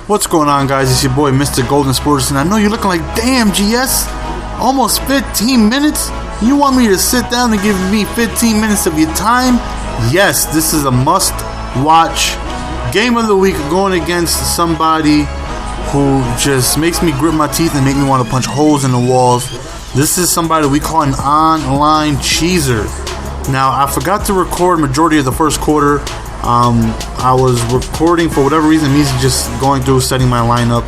What's going on, guys? It's your boy MrGoldenSports, and I know you're looking like, damn, GS, almost 15 minutes? You want me to sit down and give me 15 minutes of your time? Yes, this is a must-watch game of the week, going against somebody who just makes me grit my teeth and make me want to punch holes in the walls. This is somebody we call an online cheeser. Now, I forgot to record majority of the first quarter. I was recording for whatever reason. Means just going through setting my lineup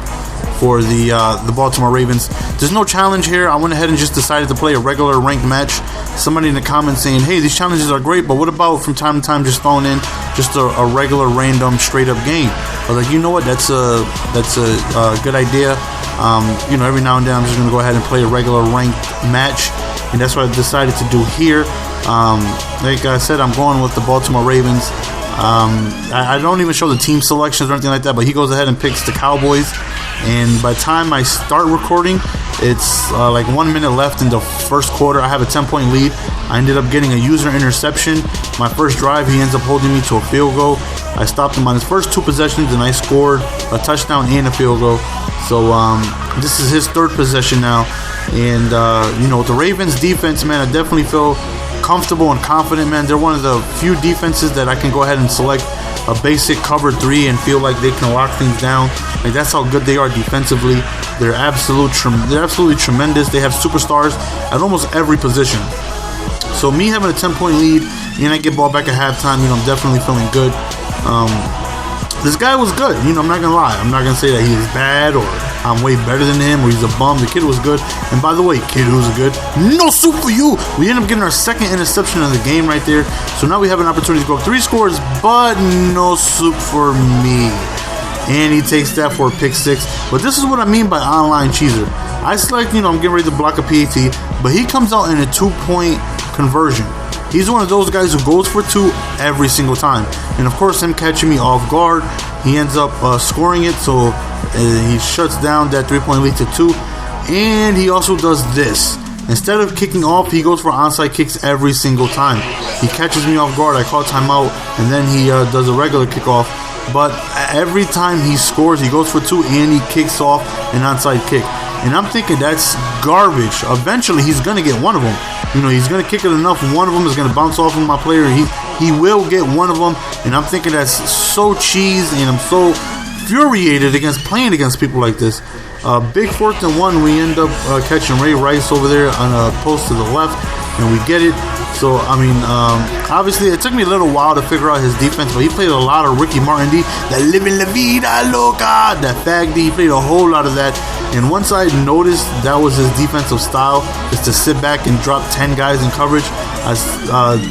for the Baltimore Ravens. There's no challenge here. I went ahead and just decided to play a regular ranked match. Somebody in the comments saying, "Hey, these challenges are great, but what about from time to time just throwing in just a regular random straight up game?" I was like, you know what? That's a good idea. Every now and then I'm just gonna go ahead and play a regular ranked match, and that's what I decided to do here. Like I said, I'm going with the Baltimore Ravens. I don't even show the team selections or anything like that, but he goes ahead and picks the Cowboys. And by the time I start recording, it's like 1 minute left in the first quarter. I have a 10-point lead. I ended up getting a user interception. My first drive, he ends up holding me to a field goal. I stopped him on his first two possessions, and I scored a touchdown and a field goal. So this is his third possession now. And, with the Ravens defense, man, I definitely feel comfortable and confident, man. They're one of the few defenses that I can go ahead and select a basic cover 3 and feel like they can lock things down. Like, that's how good they are defensively. They're absolutely tremendous. They have superstars at almost every position. So me having a 10-point lead and I get ball back at halftime, I'm definitely feeling good. This guy was good. I'm not gonna lie. I'm not gonna say that he is bad or I'm way better than him or he's a bum. The kid was good. And by the way, kid who's good, no soup for you. We end up getting our second interception of the game right there. So now we have an opportunity to go up 3 scores, but no soup for me. And he takes that for a pick 6. But this is what I mean by online cheeser. I select, I'm getting ready to block a PAT, but he comes out in a 2-point conversion. He's one of those guys who goes for 2 every single time. And of course, him catching me off guard, he ends up scoring it. So he shuts down that 3-point lead to 2. And he also does this. Instead of kicking off, he goes for onside kicks every single time. He catches me off guard, I call timeout, and then he does a regular kickoff. But every time he scores, he goes for 2 and he kicks off an onside kick. And I'm thinking that's garbage. Eventually, he's going to get one of them. He's going to kick it enough. One of them is going to bounce off of my player. He will get one of them. And I'm thinking that's so cheese. And I'm so infuriated against playing against people like this. Big 4th and 1. We end up catching Ray Rice over there on a post to the left. And we get it. So, obviously, it took me a little while to figure out his defense, but he played a lot of Ricky Martin D, that living la vida loca, that fag D. He played a whole lot of that. And once I noticed that was his defensive style, is to sit back and drop 10 guys in coverage, I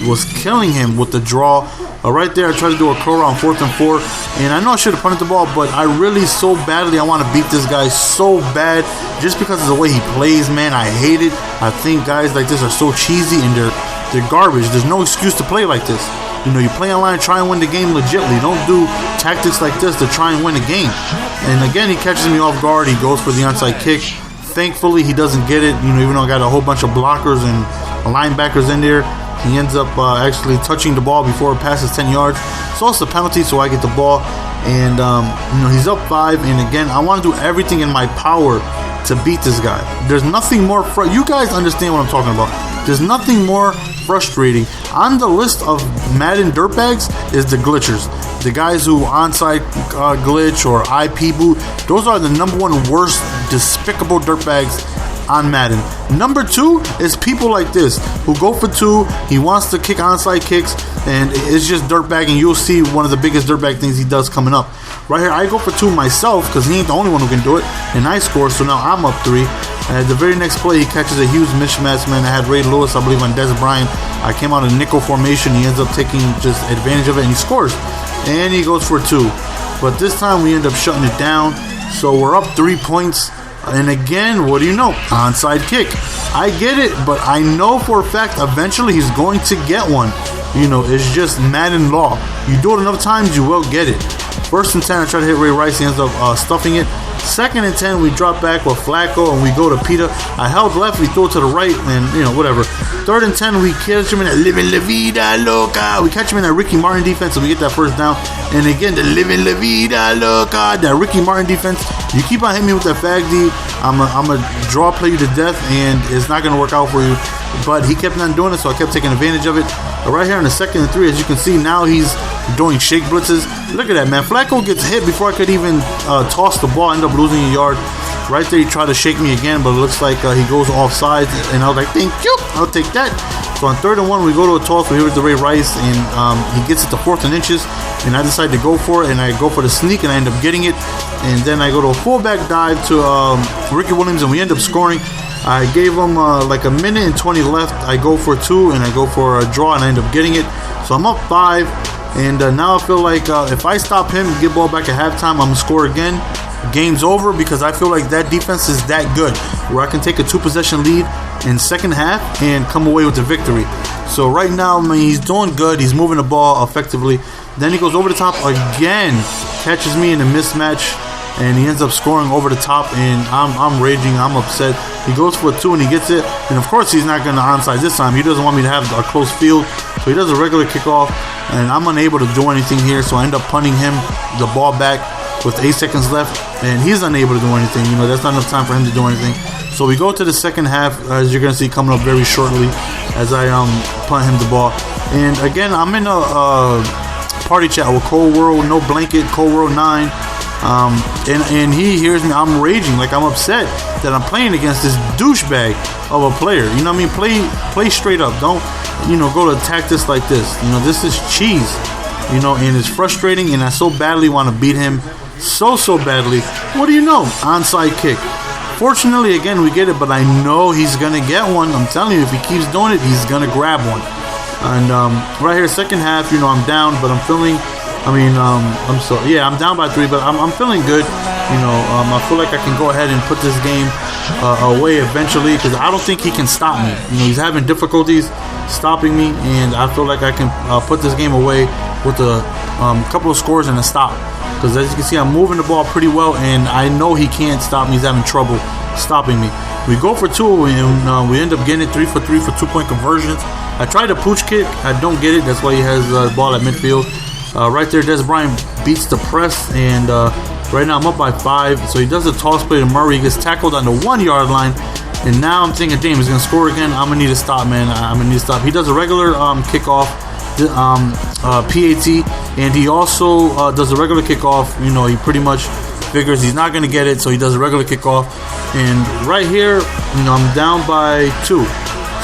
was killing him with the draw. Right there, I tried to do a curl on 4th and 4, and I know I should have punted the ball, but I really so badly, I want to beat this guy so bad, just because of the way he plays, man. I hate it. I think guys like this are so cheesy, and they're garbage. There's no excuse to play like this. You play online, try and win the game legitly. Don't do tactics like this to try and win a game. And again, he catches me off guard. He goes for the onside kick. Thankfully, he doesn't get it. Even though I got a whole bunch of blockers and linebackers in there, he ends up actually touching the ball before it passes 10 yards. So it's a penalty, so I get the ball. And, he's up 5. And again, I want to do everything in my power to beat this guy. There's nothing more. You guys understand what I'm talking about. There's nothing more frustrating. On the list of Madden dirtbags is the glitchers. The guys who onside glitch or IP boot. Those are the number 1 worst, despicable dirtbags on Madden. Number 2 is people like this who go for 2. He wants to kick onside kicks, and it's just dirtbag. And you'll see one of the biggest dirtbag things he does coming up. Right here, I go for 2 myself because he ain't the only one who can do it, and I score. So now I'm up 3. And the very next play, he catches a huge mismatch, man. I had Ray Lewis, I believe, on Des Bryant. I came out in nickel formation. He ends up taking just advantage of it, and he scores. And he goes for 2. But this time, we end up shutting it down. So we're up 3 points. And again, what do you know? Onside kick. I get it, but I know for a fact eventually he's going to get one. It's just Madden law. You do it enough times, you will get it. 1st and 10, I try to hit Ray Rice. He ends up stuffing it. 2nd and 10, we drop back with Flacco and we go to Peter. I held left, we throw it to the right, and whatever. 3rd and 10, we catch him in that living la vida loca. We catch him in that Ricky Martin defense, and we get that first down. And again, the living la vida loca, that Ricky Martin defense. You keep on hitting me with that fag D, I'm a draw play you to death, and it's not gonna work out for you. But he kept on doing it, so I kept taking advantage of it. Right here in the 2nd and 3, as you can see, now he's doing shake blitzes. Look at that, man. Flacco gets hit before I could even toss the ball, end up losing a yard. Right there, he tried to shake me again, but it looks like he goes offside, and I was like, thank you, I'll take that. So on 3rd and 1, we go to a toss. We're here with the Ray Rice, and he gets it to 4th and inches, and I decide to go for it, and I go for the sneak, and I end up getting it. And then I go to a fullback dive to Ricky Williams, and we end up scoring. I gave him like a minute and 20 left. I go for 2, and I go for a draw, and I end up getting it. So I'm up 5, and now I feel like if I stop him and get ball back at halftime, I'm going to score again. Game's over, because I feel like that defense is that good, where I can take a 2-possession lead in second half and come away with the victory. So right now, I mean, he's doing good. He's moving the ball effectively. Then he goes over the top again, catches me in a mismatch, and he ends up scoring over the top, and I'm raging. I'm upset. He goes for a 2, and he gets it. And, of course, he's not going to onside this time. He doesn't want me to have a close field, so he does a regular kickoff, and I'm unable to do anything here, so I end up punting him the ball back with 8 seconds left, and he's unable to do anything. That's not enough time for him to do anything. So we go to the second half, as you're going to see coming up very shortly, as I punt him the ball. And, again, I'm in a party chat with Cold World, No Blanket, Cold World 9. And he hears me. I'm raging, like I'm upset that I'm playing against this douchebag of a player. You know what I mean? Play straight up. Don't go to tactics like this. This is cheese. And it's frustrating, and I so badly want to beat him, so badly. What do you know? Onside kick. Fortunately, again, we get it, but I know he's gonna get one. I'm telling you, if he keeps doing it, he's gonna grab one. And right here, second half, I'm down, but I'm feeling. I'm down by 3, but I'm feeling good. I feel like I can go ahead and put this game away eventually, because I don't think he can stop me. He's having difficulties stopping me, and I feel like I can put this game away with a couple of scores and a stop. Because as you can see, I'm moving the ball pretty well, and I know he can't stop me. He's having trouble stopping me. We go for 2, and we end up getting it 3 for 3 for 2-point conversions. I tried a pooch kick. I don't get it. That's why he has the ball at midfield. Right there, Des Bryant beats the press, and right now I'm up by 5. So he does a toss play to Murray. He gets tackled on the 1-yard line, and now I'm thinking, damn, he's going to score again. I'm going to need to stop, man. I'm going to need to stop. He does a regular kickoff, PAT, and he also does a regular kickoff. He pretty much figures he's not going to get it, so he does a regular kickoff. And right here, I'm down by 2.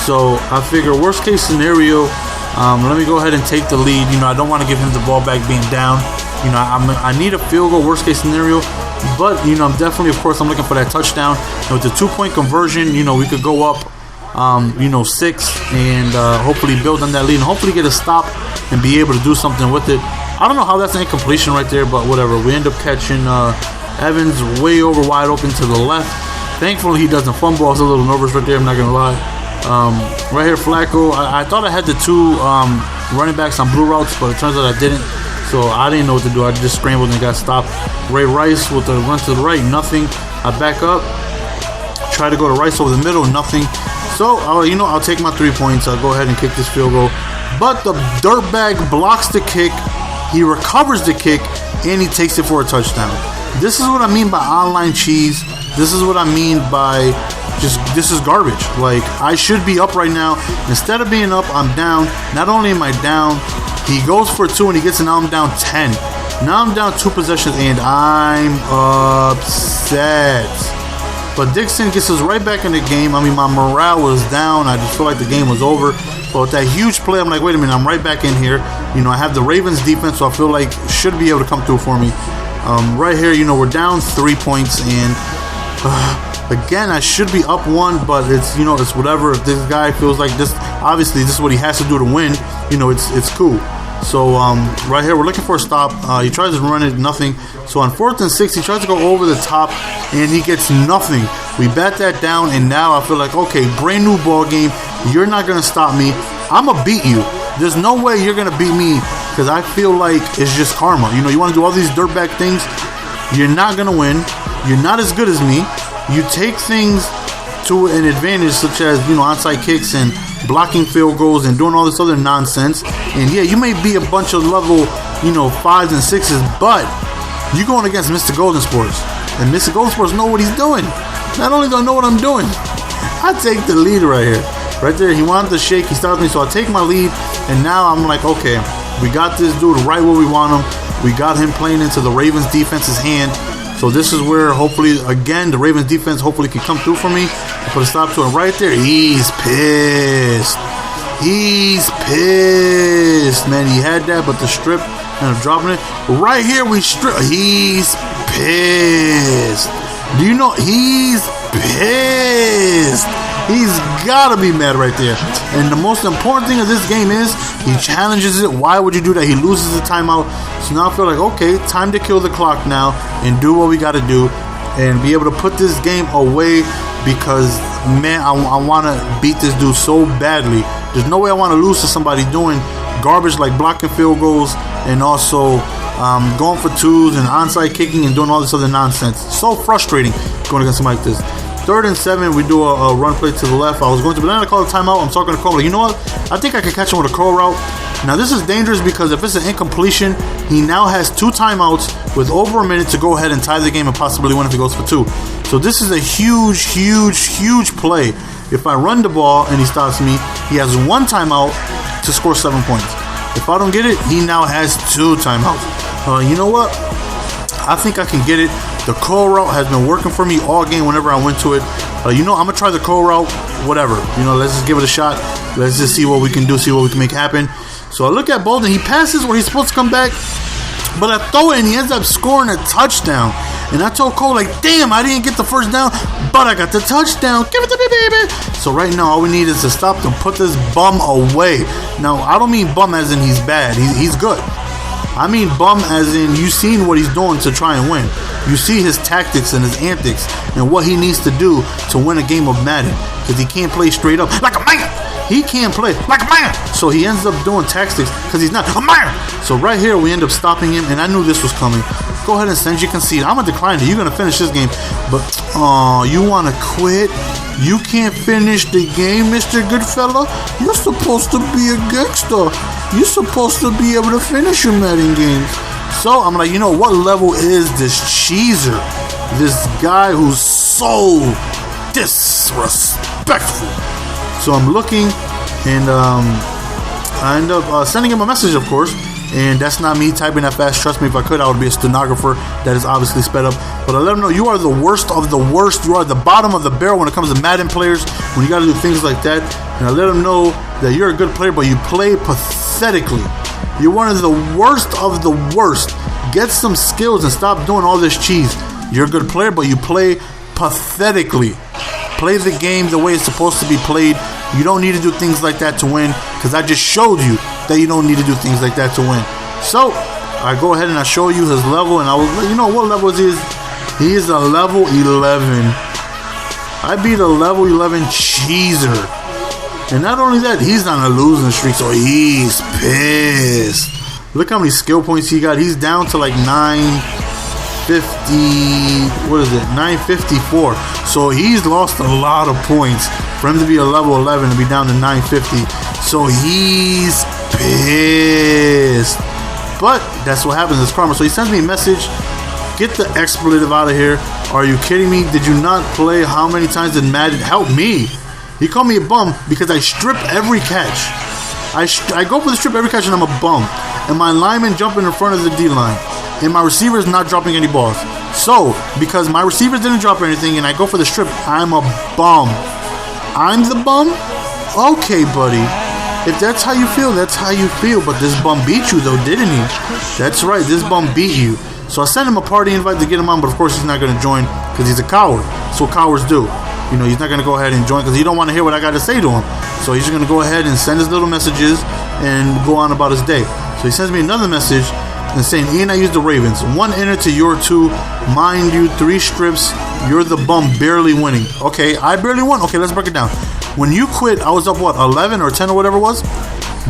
So I figure worst case scenario, let me go ahead and take the lead. I don't want to give him the ball back being down. I need a field goal, worst case scenario. But, I'm definitely, of course, I'm looking for that touchdown. With the 2-point conversion, we could go up, 6 and hopefully build on that lead and hopefully get a stop and be able to do something with it. I don't know how that's an incompletion right there, but whatever. We end up catching Evans way over wide open to the left. Thankfully, he doesn't fumble. I was a little nervous right there, I'm not going to lie. Right here, Flacco. I thought I had the 2 running backs on blue routes, but it turns out I didn't. So I didn't know what to do. I just scrambled and got stopped. Ray Rice with the run to the right, nothing. I back up, try to go to Rice over the middle, nothing. So, I'll take my 3 points. I'll go ahead and kick this field goal. But the dirtbag blocks the kick. He recovers the kick, and he takes it for a touchdown. This is what I mean by online cheese. This is what I mean by this is garbage. Like, I should be up right now. Instead of being up, I'm down. Not only am I down, he goes for 2, and he gets it. Now I'm down 10. Now I'm down 2 possessions, and I'm upset. But Dixon gets us right back in the game. I mean, my morale was down. I just feel like the game was over. But with that huge play, I'm like, wait a minute, I'm right back in here. I have the Ravens defense, so I feel like should be able to come through for me. Right here, we're down 3 points, and again, I should be up 1, but it's it's whatever. If this guy feels like this, obviously this is what he has to do to win. It's cool. So right here, we're looking for a stop. He tries to run it, nothing. So on 4th and 6, he tries to go over the top, and he gets nothing. We bat that down, and now I feel like, okay, brand new ball game. You're not gonna stop me. I'm gonna beat you. There's no way you're gonna beat me, because I feel like it's just karma. You want to do all these dirtbag things. you're not going to win. You're not as good as me. You take things to an advantage, such as, onside kicks and blocking field goals and doing all this other nonsense. And yeah, you may be a bunch of level, 5s and 6s, but you're going against Mr. Golden Sports. And Mr. Golden Sports know what he's doing. Not only do I know what I'm doing, I take the lead right here. Right there, he wanted to shake, he stopped me, so I take my lead, and now I'm like, okay, we got this dude right where we want him. We got him playing into the Ravens defense's hand. So this is where, hopefully, again, the Ravens defense hopefully can come through for me. I put a stop to him right there. He's pissed. He's pissed, man. He had that, but the strip ended up dropping it. Right here, we strip. He's pissed. Do you know? He's pissed. He's got to be mad right there. And the most important thing of this game is he challenges it. Why would you do that? He loses the timeout. So now I feel like, okay, time to kill the clock now and do what we got to do and be able to put this game away because, man, I want to beat this dude so badly. There's no way I want to lose to somebody doing garbage like blocking field goals and also going for twos and onside kicking and doing all this other nonsense. So frustrating going against somebody like this. 3rd and 7, we do a run play to the left. I was going to, but then I call a timeout. I'm talking to Cole. Like, you know what? I think I can catch him with a curl route. Now, this is dangerous because if it's an incompletion, he now has 2 timeouts with over a minute to go ahead and tie the game and possibly win if he goes for 2. So this is a huge, huge, huge play. If I run the ball and he stops me, he has 1 timeout to score 7 points. If I don't get it, he now has 2 timeouts. You know what? I think I can get it. The curl route has been working for me all game whenever I went to it. I'm going to try the curl route, whatever. Let's just give it a shot. Let's just see what we can do, see what we can make happen. So I look at Bolden. He passes where he's supposed to come back, but I throw it and he ends up scoring a touchdown. And I told Cole, like, damn, I didn't get the first down, but I got the touchdown. Give it to me, baby. So right now, all we need is to stop to put this bum away. Now, I don't mean bum as in he's bad. He's good. I mean bum as in you seen what he's doing to try and win. You see his tactics and his antics and what he needs to do to win a game of Madden. Because he can't play straight up like a man. He can't play like a man. So he ends up doing tactics because he's not a man. So right here we end up stopping him, and I knew this was coming. Go ahead and send your concede. I'm going to decline it. You're going to finish this game. But, you want to quit? You can't finish the game, Mr. Goodfella. You're supposed to be a gangster. You're supposed to be able to finish your Madden games. So I'm like, what level is this cheeser? This guy who's so disrespectful. So I'm looking, and I end up sending him a message, of course. And that's not me typing that fast. Trust me, if I could, I would be a stenographer. That is obviously sped up. But I let him know you are the worst of the worst. You are the bottom of the barrel when it comes to Madden players. When you got to do things like that. And I let him know that you're a good player, but you play pathetically. You're one of the worst of the worst. Get some skills and stop doing all this cheese. You're a good player, but you play pathetically. Play the game the way it's supposed to be played. You don't need to do things like that to win, because I just showed you that you don't need to do things like that to win. So I go ahead and I show you his level, and I will, what level is he? He is a level 11. I beat a level 11 cheeser. And not only that, he's on a losing streak, so he's pissed. Look how many skill points he got. He's down to like 954. So he's lost a lot of points for him to be a level 11 and be down to 950. So he's pissed. But that's what happens. It's karma. So he sends me a message. Get the expletive out of here. Are you kidding me? Did you not play? How many times did Madden help me? He called me a bum because I strip every catch. I go for the strip every catch and I'm a bum. And my lineman jumping in front of the D-line. And my receiver is not dropping any balls. So, because my receivers didn't drop anything and I go for the strip, I'm a bum. I'm the bum? Okay, buddy. If that's how you feel, that's how you feel. But this bum beat you, though, didn't he? That's right, this bum beat you. So I sent him a party invite to get him on, but of course he's not going to join because he's a coward. That's what cowards do. He's not going to go ahead and join because he don't want to hear what I got to say to him. So he's just going to go ahead and send his little messages and go on about his day. So he sends me another message and saying, Ian, I used the Ravens. 1 enter to your 2. Mind you, 3 strips. You're the bum barely winning. Okay, I barely won. Okay, let's break it down. When you quit, I was up, 11 or 10 or whatever it was?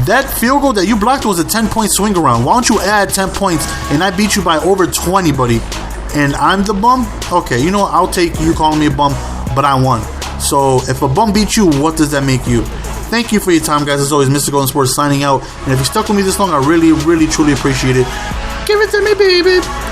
That field goal that you blocked was a 10-point swing around. Why don't you add 10 points and I beat you by over 20, buddy? and I'm the bum, okay, you know what? I'll take you calling me a bum, but I won. So if a bum beats you, what does that make you? Thank you for your time, guys. As always, Mr. Golden Sports signing out. And if you stuck with me this long, I really, really, truly appreciate it. Give it to me, baby.